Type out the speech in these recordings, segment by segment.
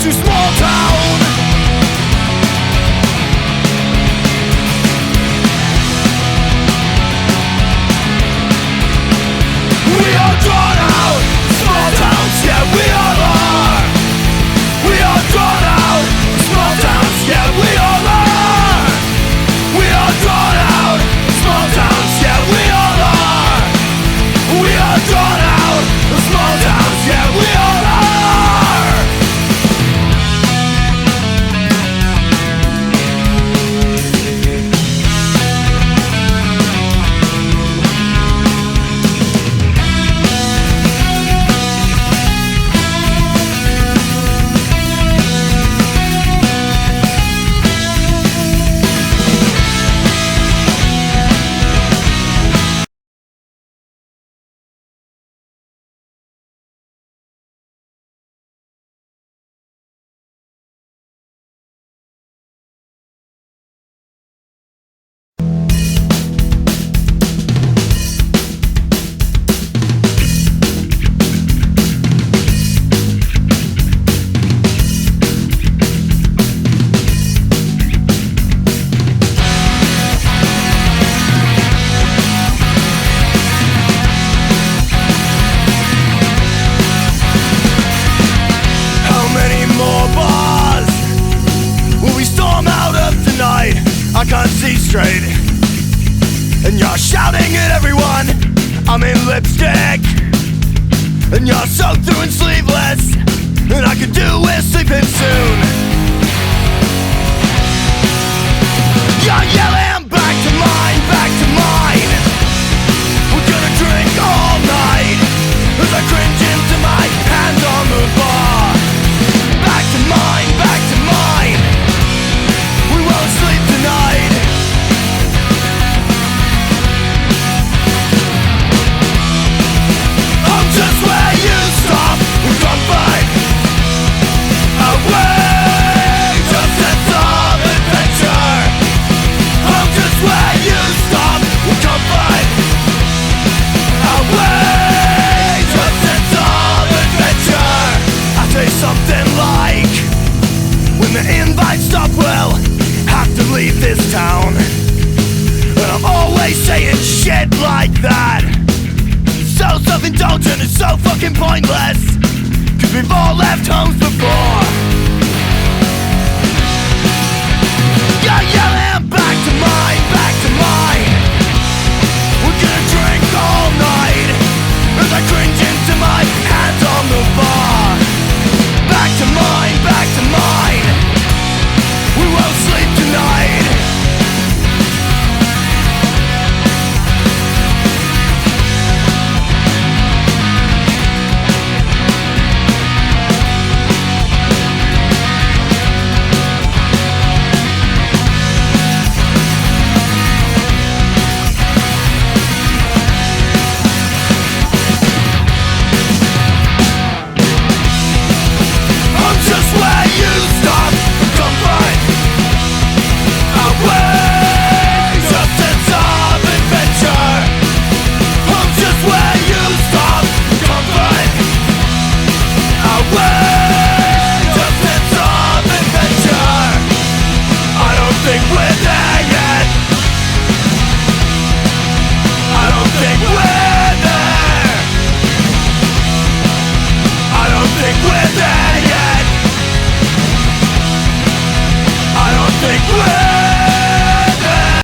to small town. We are drawn out, small towns, yeah we all are. We are drawn out, small towns, yeah we all are. We are drawn out, small towns, yeah we all are. We are drawn out, small towns, yeah we all are. I can't see straight, and you're shouting at everyone. I'm in lipstick, and you're soaked through and sleeveless, and I could do with sleeping soon. You're yelling back to mine, back to mine. We're gonna drink all night as I cringe into my hands on the bar. Back to mine, back to mine. We won't sleep tonight. I'm just where you stop with comfort. Away, just sense of adventure. I'm just where you stop with comfort. Away, just sense of adventure. I say something like, when the invites stop, well, have to leave this town. And I'm always saying shit like that. So self-indulgent and so fucking pointless, 'cause we've all left homes before. You're yelling back to mine, back to mine. We're gonna drink all night as I cringe into my hands on the bar. Back to mine, back to mine. We won't sleep tonight. I'm just where you stop for comfort. Away, just sense of adventure. I'm just where you stop for comfort. Away, just sense of adventure. I don't think we're there yet. I don't think we're there. I don't think we're there yet. I don't think we're there.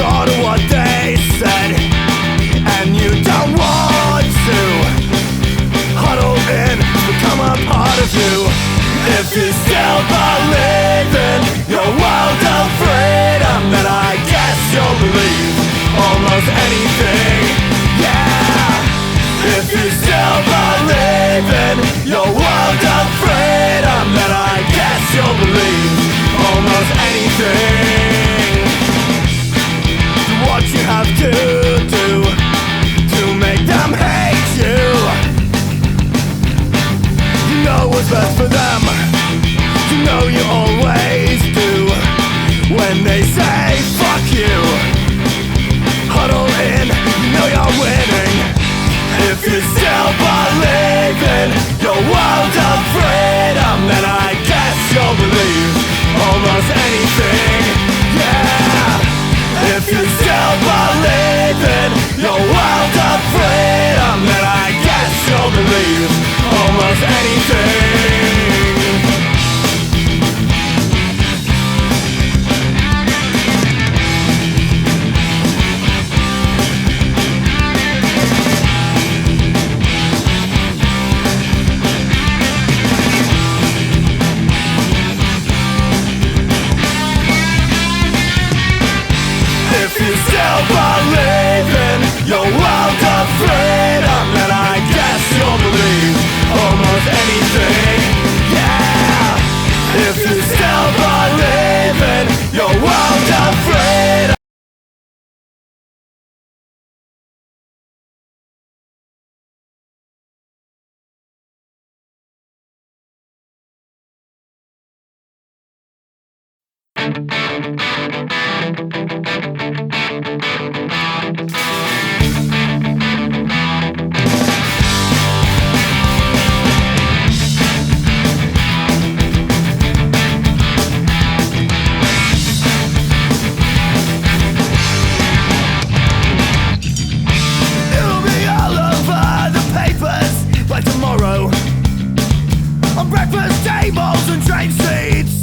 sure to what they said, and you don't want to huddle in, become a part of you. If you still believe in your world of freedom, then I guess you'll believe almost anything, yeah. If you still believe in your world of freedom, then I guess you'll believe almost anything. What you have to do to make them hate you, you know what's best for them, you know you always do. When they say fuck you, huddle in, you know you're winning. If you still believe in your world of freedom, then I guess you'll believe almost anything, yeah. If you still believe in your world of freedom, then I guess you'll believe almost anything. If you still believe in your world of freedom, then I guess you'll believe almost anything, yeah. If you still believe in your world of freedom. It'll be all over the papers by tomorrow, on breakfast tables and train seats.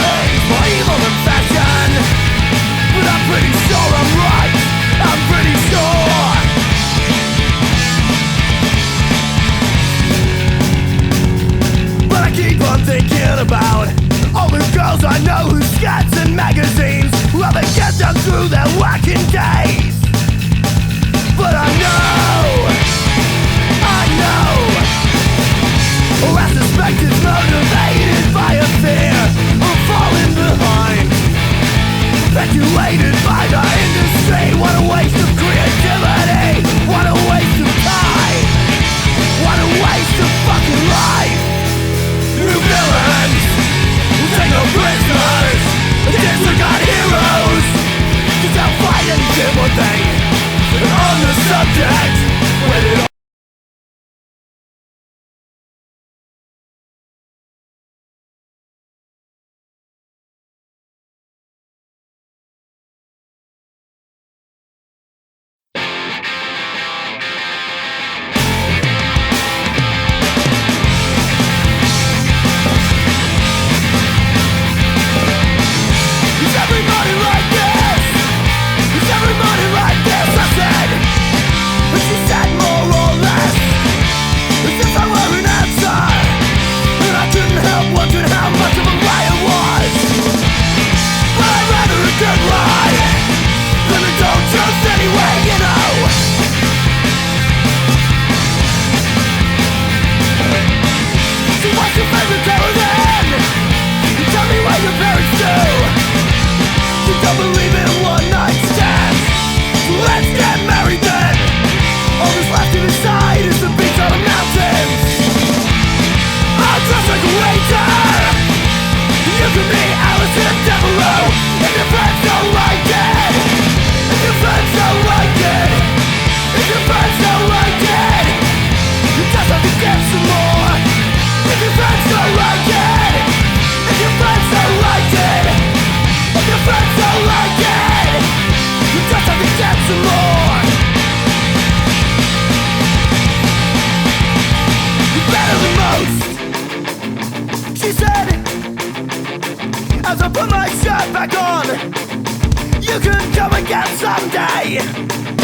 things more evil than fashion, but I'm pretty sure I'm right. I'm pretty sure. But I keep on thinking about all the girls I know whose skirts and magazines rather get them through their working days. But I know, or I suspect it's motivated by a fear of falling behind, perpetuated by the industry. What a waste of creativity, what a waste of time, what a waste of fucking life. New villains will take no prisoners, disregard heroes, cause they'll fight and did one thing. And on the subject, when it all as I put my shirt back on, you can come again someday.